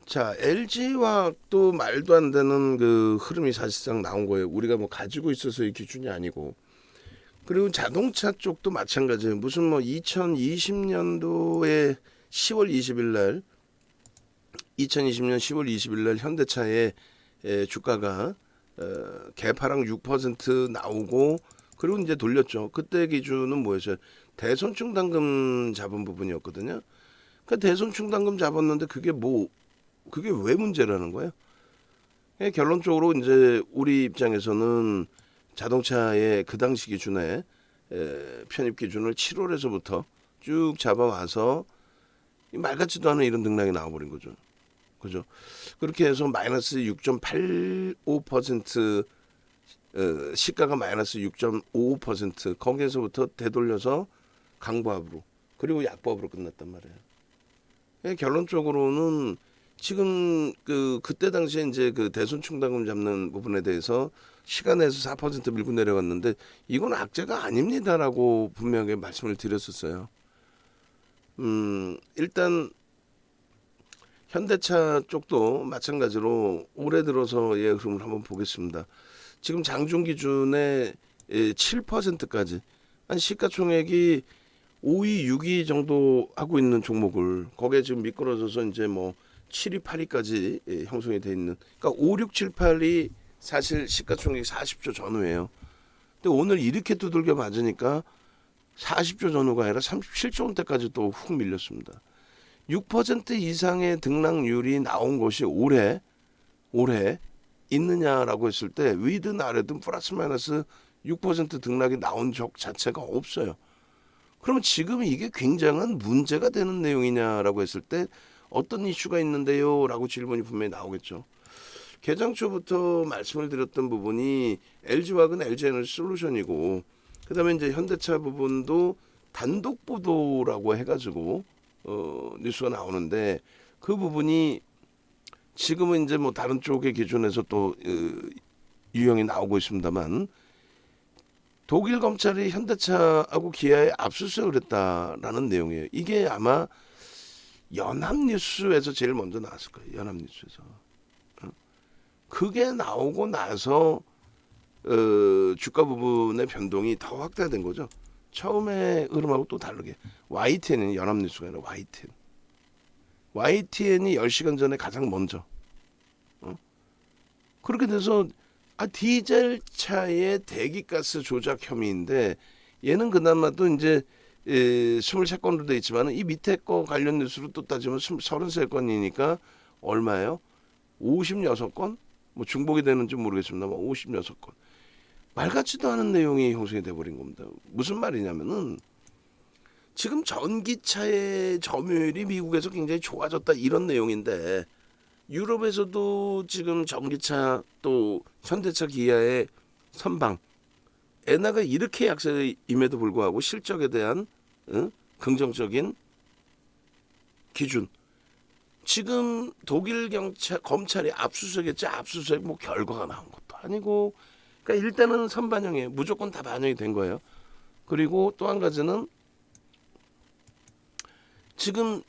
자, LG화학도 말도 안 되는 그 흐름이 사실상 나온 거예요. 우리가 뭐 가지고 있어서의 기준이 아니고. 그리고 자동차 쪽도 마찬가지예요. 무슨 뭐 2020년도에 10월 20일 날 2020년 10월 20일 날 현대차의 주가가 개파락 6% 나오고 그리고 이제 돌렸죠. 그때 기준은 뭐였어요? 대손충당금 잡은 부분이었거든요. 그 대손충당금 잡았는데 그게 왜 문제라는 거예요? 결론적으로 이제 우리 입장에서는 자동차의 그 당시 기준에 편입 기준을 7월에서부터 쭉 잡아와서 말 같지도 않은 이런 등락이 나와버린 거죠. 그죠? 그렇게 해서 마이너스 6.85% 시가가 마이너스 6.55% 거기에서부터 되돌려서 강보합으로 그리고 약보합으로 끝났단 말이에요. 결론적으로는 지금 그때 당시에 이제 그 대손충당금 잡는 부분에 대해서 시간에서 4% 밀고 내려갔는데 이건 악재가 아닙니다라고 분명하게 말씀을 드렸었어요. 일단 현대차 쪽도 마찬가지로 올해 들어서의 흐름을 한번 보겠습니다. 지금 장중 기준에 7%까지 한 시가총액이 5위, 6위 정도 하고 있는 종목을 거기에 지금 미끄러져서 이제 뭐 7위, 8위까지 형성이 돼 있는. 그러니까 5, 6, 7, 8이 사실 시가총액 40조 전후예요. 근데 오늘 이렇게 두들겨 맞으니까 40조 전후가 아니라 37조 원대까지 또 훅 밀렸습니다. 6% 이상의 등락률이 나온 것이 올해 있느냐라고 했을 때 위든 아래든 플러스 마이너스 6% 등락이 나온 적 자체가 없어요. 그러면 지금 이게 굉장한 문제가 되는 내용이냐라고 했을 때 어떤 이슈가 있는데요? 라고 질문이 분명히 나오겠죠. 개장 초부터 말씀을 드렸던 부분이 LG화학은 LG에너지솔루션이고 그다음에 이제 현대차 부분도 단독 보도라고 해가지고 뉴스가 나오는데 그 부분이 지금은 이제 뭐 다른 쪽의 기준에서 또 유형이 나오고 있습니다만 독일 검찰이 현대차하고 기아에 압수수색을 했다라는 내용이에요. 이게 아마 연합뉴스에서 제일 먼저 나왔을 거예요. 연합뉴스에서. 그게 나오고 나서 주가 부분의 변동이 더 확대된 거죠. 처음에 흐름하고 또 다르게 YTN이 연합뉴스가 아니라 YTN이 10시간 전에 가장 먼저 그렇게 돼서 디젤 차의 대기가스 조작 혐의인데 얘는 그나마 또 이제 23건으로 돼 있지만 이 밑에 거 관련 뉴스로 또 따지면 33건이니까 얼마예요? 56건? 뭐 중복이 되는지 모르겠습니다만 56건. 말 같지도 않은 내용이 형성이 돼버린 겁니다. 무슨 말이냐면은 지금 전기차의 점유율이 미국에서 굉장히 좋아졌다 이런 내용인데 유럽에서도 지금 전기차 또 현대차 기아의 선방 엔화가 이렇게 약세임에도 불구하고 실적에 대한 긍정적인 기준 지금 독일 검찰이 압수수색했지 압수수색 뭐 결과가 나온 것도 아니고 그러니까 일단은 선반영이에요. 무조건 다 반영이 된 거예요. 그리고 또 한 가지는 지금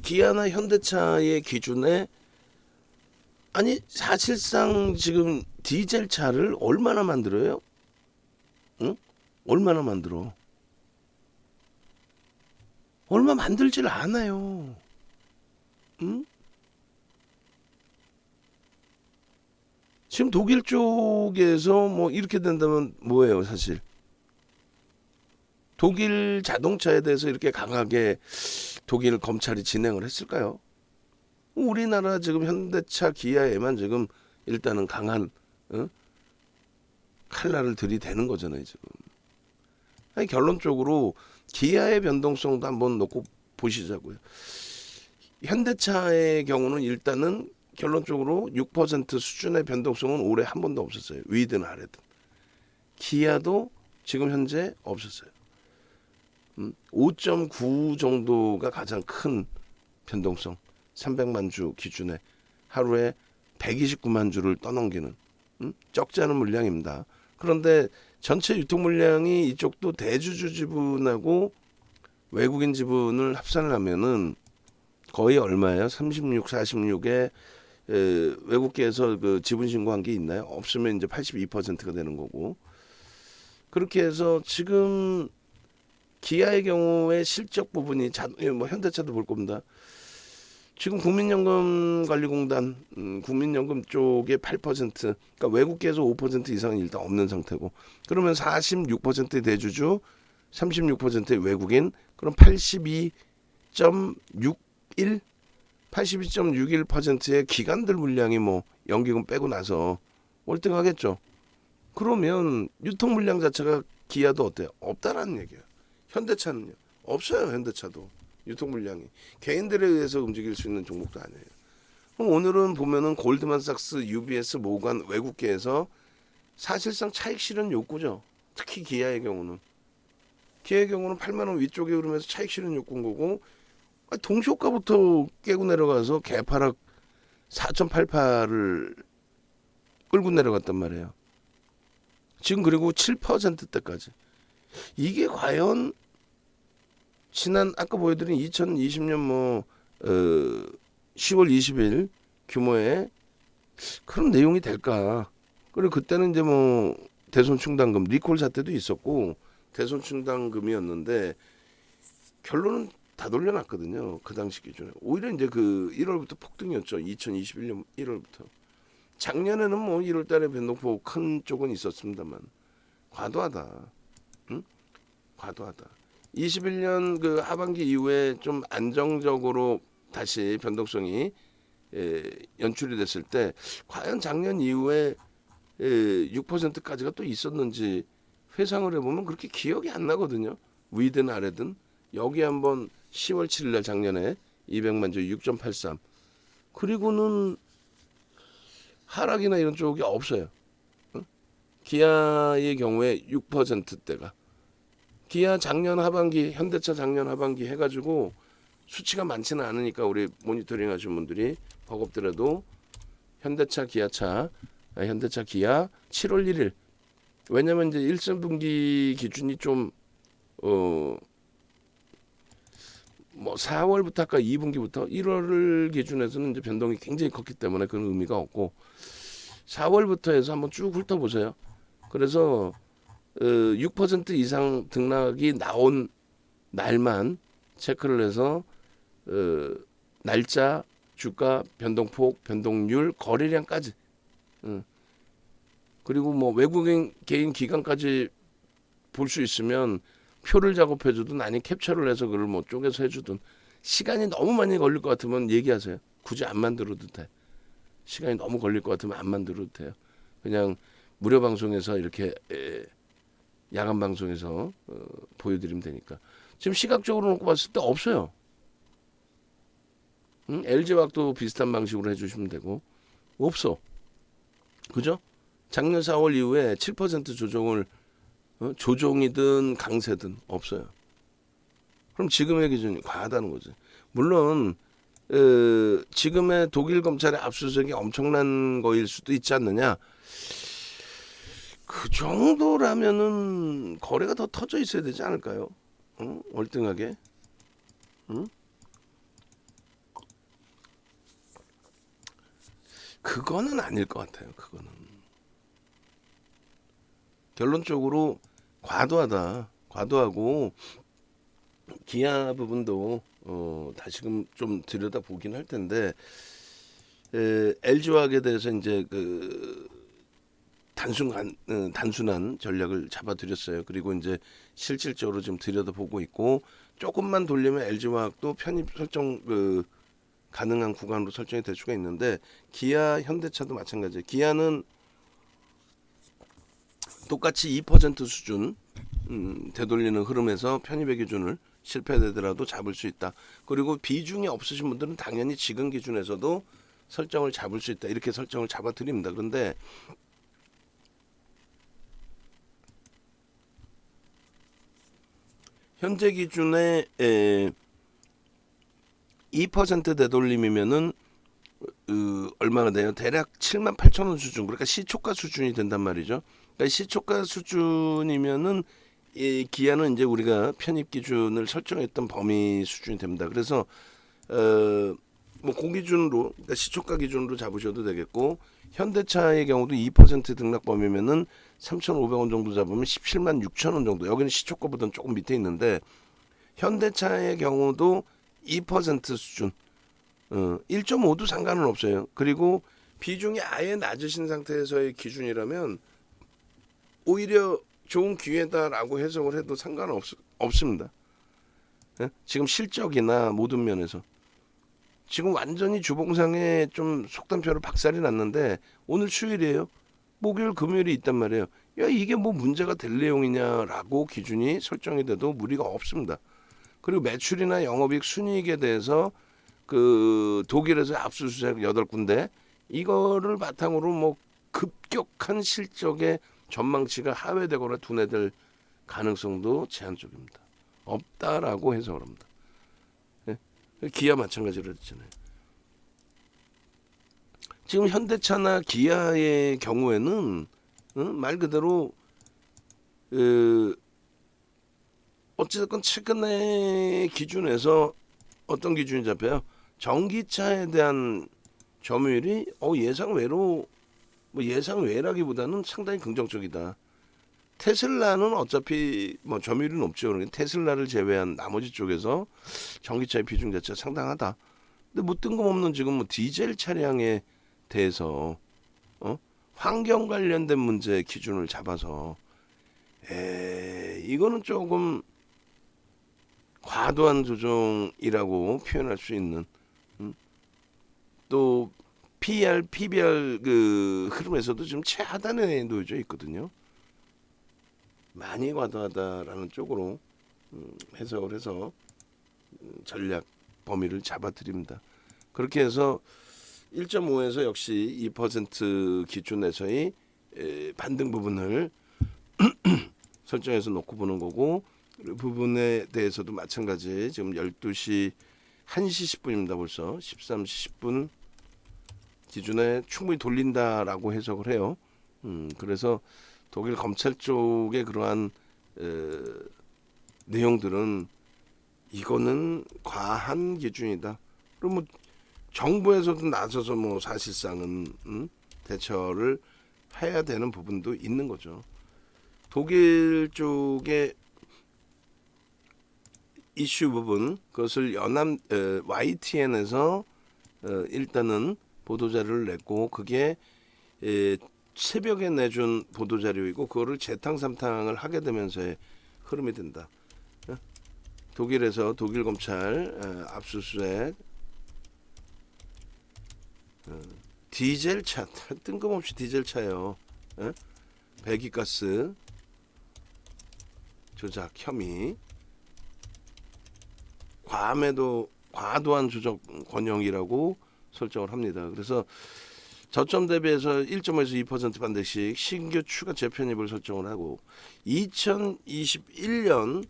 기아나 현대차의 기준에 아니 사실상 지금 디젤 차를 얼마나 만들어요? 응? 얼마나 만들어? 얼마 만들질 않아요. 응? 지금 독일 쪽에서 뭐 이렇게 된다면 뭐예요, 사실? 독일 자동차에 대해서 이렇게 강하게 독일 검찰이 진행을 했을까요? 우리나라 지금 현대차 기아에만 지금 일단은 강한 칼날을 들이대는 거잖아요, 지금. 아니, 결론적으로 기아의 변동성도 한번 놓고 보시자고요. 현대차의 경우는 일단은 결론적으로 6% 수준의 변동성은 올해 한 번도 없었어요. 위든 아래든. 기아도 지금 현재 없었어요. 5.9 정도가 가장 큰 변동성. 300만 주 기준에 하루에 129만 주를 떠넘기는 적지 않은 물량입니다. 그런데 전체 유통 물량이 이쪽도 대주주 지분하고 외국인 지분을 합산을 하면은 거의 얼마예요? 36, 46에 외국계에서 그 지분 신고한 게 있나요? 없으면 이제 82%가 되는 거고. 그렇게 해서 지금 기아의 경우에 실적 부분이 뭐 현대차도 볼 겁니다. 지금 국민연금관리공단, 국민연금 쪽에 8%, 그러니까 외국계에서 5% 이상은 일단 없는 상태고, 그러면 46%의 대주주, 36%의 외국인, 그럼 82.61, 82.61%의 기관들 물량이 뭐 연기금 빼고 나서 월등하겠죠. 그러면 유통 물량 자체가 기아도 어때요? 없다라는 얘기예요. 현대차는요? 없어요. 현대차도 유통 물량이 개인들에 의해서 움직일 수 있는 종목도 아니에요. 그럼 오늘은 보면은 골드만삭스, UBS, 모간 외국계에서 사실상 차익 실현 욕구죠. 특히 기아의 경우는 8만 원 위쪽에 오르면서 차익 실현 욕구인 거고, 동시효과부터 깨고 내려가서 개파락 4.88을 끌고 내려갔단 말이에요. 지금 그리고 7%대까지. 이게 과연 지난 아까 보여드린 2020년 10월 20일 규모의 그런 내용이 될까? 그리고 그때는 이제 뭐 대손 충당금 리콜 사태도 있었고 대손 충당금이었는데 결론은 다 돌려놨거든요. 그 당시 기준에. 오히려 이제 그 1월부터 폭등이었죠. 2021년 1월부터. 작년에는 뭐 1월달에 변동폭 큰 쪽은 있었습니다만 과도하다. 응? 과도하다. 21년 그 하반기 이후에 좀 안정적으로 다시 변동성이 연출이 됐을 때 과연 작년 이후에 6%까지가 또 있었는지 회상을 해보면 그렇게 기억이 안 나거든요. 위든 아래든. 여기 한번 10월 7일 날 작년에 200만 주 6.83. 그리고는 하락이나 이런 쪽이 없어요. 응? 기아의 경우에 6%대가. 기아 작년 하반기, 현대차 작년 하반기 해가지고 수치가 많지는 않으니까 우리 모니터링 하시는 분들이 버겁더라도 현대차 기아 7월 1일. 왜냐면 이제 1분기 기준이 좀 뭐 4월부터 아까 2분기부터 1월을 기준해서는 이제 변동이 굉장히 컸기 때문에 그런 의미가 없고 4월부터 해서 한번 쭉 훑어보세요. 그래서 6% 이상 등락이 나온 날만 체크를 해서 날짜, 주가, 변동폭, 변동률, 거래량까지 그리고 뭐 외국인 개인 기관까지 볼 수 있으면 표를 작업해주든 아니 캡처를 해서 그걸 뭐 쪼개서 해주든 시간이 너무 많이 걸릴 것 같으면 얘기하세요. 굳이 안 만들어도 돼. 시간이 너무 걸릴 것 같으면 안 만들어도 돼요. 그냥 무료 방송에서 이렇게 야간 방송에서 보여드리면 되니까. 지금 시각적으로 놓고 봤을 때 없어요. LG화학도 비슷한 방식으로 해주시면 되고 없어. 그죠? 작년 4월 이후에 7% 조정을 조정이든 강세든 없어요. 그럼 지금의 기준이 과하다는 거지. 물론 지금의 독일 검찰의 압수수색이 엄청난 거일 수도 있지 않느냐. 그 정도라면은 거래가 더 터져 있어야 되지 않을까요? 월등하게. 응? 그거는 아닐 것 같아요. 그거는 결론적으로 과도하고 기아 부분도 다시금 좀 들여다 보긴 할 텐데 LG화학에 대해서 이제 그 단순한 전략을 잡아드렸어요. 그리고 이제 실질적으로 좀 들여다보고 있고 조금만 돌리면 LG화학도 편입 설정 가능한 구간으로 설정이 될 수가 있는데 기아, 현대차도 마찬가지예요. 기아는 똑같이 2% 수준 되돌리는 흐름에서 편입의 기준을 실패되더라도 잡을 수 있다. 그리고 비중이 없으신 분들은 당연히 지금 기준에서도 설정을 잡을 수 있다. 이렇게 설정을 잡아드립니다. 그런데 현재 기준에 2% 되돌림이면은 얼마나 돼요? 대략 7만 8천 원 수준. 그러니까 시초가 수준이 된단 말이죠. 그러니까 시초가 수준이면은 이 기아는 이제 우리가 편입 기준을 설정했던 범위 수준이 됩니다. 그래서 뭐 고기준으로 그러니까 시초가 기준으로 잡으셔도 되겠고 현대차의 경우도 2% 등락 범위면은 3,500원 정도 잡으면 17만 6천 원 정도. 여기는 시초가보다는 조금 밑에 있는데 현대차의 경우도 2% 수준. 1.5도 상관은 없어요. 그리고 비중이 아예 낮으신 상태에서의 기준이라면 오히려 좋은 기회다라고 해석을 해도 상관없습니다. 예? 지금 실적이나 모든 면에서 지금 완전히 주봉상에 좀 속단표를 박살이 났는데 오늘 수요일이에요. 목요일 금요일이 있단 말이에요. 야 이게 뭐 문제가 될 내용이냐라고 기준이 설정이 돼도 무리가 없습니다. 그리고 매출이나 영업이익 순이익에 대해서 그 독일에서 압수수색 8군데 이거를 바탕으로 뭐 급격한 실적의 전망치가 하회되거나 둔화될 가능성도 제한적입니다. 없다라고 해석을 합니다. 예? 기아 마찬가지로 했잖아요. 지금 현대차나 기아의 경우에는 말 그대로 어찌됐건 최근의 기준에서 어떤 기준이 잡혀요? 전기차에 대한 점유율이 예상 외로 뭐 예상 외라기보다는 상당히 긍정적이다. 테슬라는 어차피 뭐 점유율이 높죠. 그러니까 테슬라를 제외한 나머지 쪽에서 전기차의 비중 자체가 상당하다. 근데 뭐 뜬금없는 지금 뭐 디젤 차량에 대해서 환경 관련된 문제 기준을 잡아서 이거는 조금 과도한 조정이라고 표현할 수 있는 또 PER, PBR 그 흐름에서도 지금 최하단에 놓여져 있거든요. 많이 과도하다라는 쪽으로 해석을 해서 전략 범위를 잡아드립니다. 그렇게 해서 1.5에서 역시 2% 기준에서의 반등 부분을 설정해서 놓고 보는 거고 그 부분에 대해서도 마찬가지 지금 1시 10분입니다. 벌써 13시 10분 기준에 충분히 돌린다라고 해석을 해요. 그래서 독일 검찰 쪽의 그러한 내용들은 이거는 과한 기준이다. 그럼 뭐 정부에서도 나서서 뭐 사실상은 대처를 해야 되는 부분도 있는 거죠. 독일 쪽의 이슈 부분 그것을 YTN에서 일단은 보도자료를 냈고 그게 새벽에 내준 보도자료이고 그거를 재탕삼탕을 하게 되면서의 흐름이 된다. 독일에서 독일 검찰 압수수색 디젤차 뜬금없이 디젤차요. 배기가스 조작 혐의 과도한 조작 권형이라고 설정을 합니다. 그래서 저점 대비해서 1.5에서 2% 반대씩 신규 추가 재편입을 설정을 하고 2021년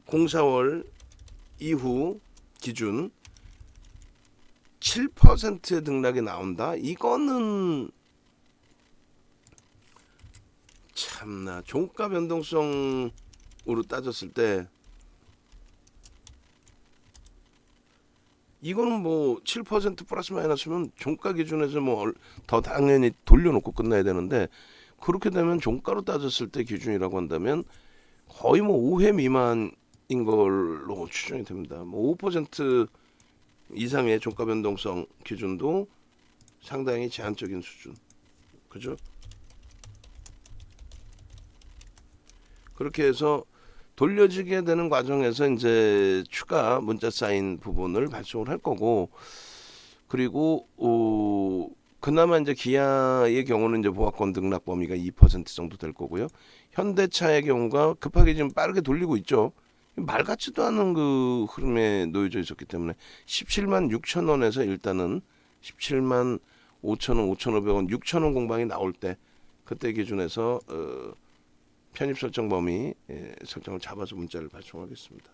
04월 이후 기준 7%의 등락이 나온다. 이거는 참나 종가 변동성으로 따졌을 때 이거는 뭐 7% 플러스 마이너스면 종가 기준에서 뭐 더 당연히 돌려놓고 끝나야 되는데 그렇게 되면 종가로 따졌을 때 기준이라고 한다면 거의 뭐 5회 미만인 걸로 추정이 됩니다. 뭐 5% 이상의 종가 변동성 기준도 상당히 제한적인 수준. 그죠? 그렇게 해서 돌려지게 되는 과정에서 이제 추가 문자 쌓인 부분을 발송을 할 거고 그리고 그나마 이제 기아의 경우는 이제 보합권 등락 범위가 2% 정도 될 거고요. 현대차의 경우가 급하게 지금 빠르게 돌리고 있죠. 말 같지도 않은 그 흐름에 놓여져 있었기 때문에 17만 6천 원에서 일단은 17만 5천 원, 5,500원, 6천 원 공방이 나올 때 그때 기준에서 편입 설정 범위 설정을 잡아서 문자를 발송하겠습니다.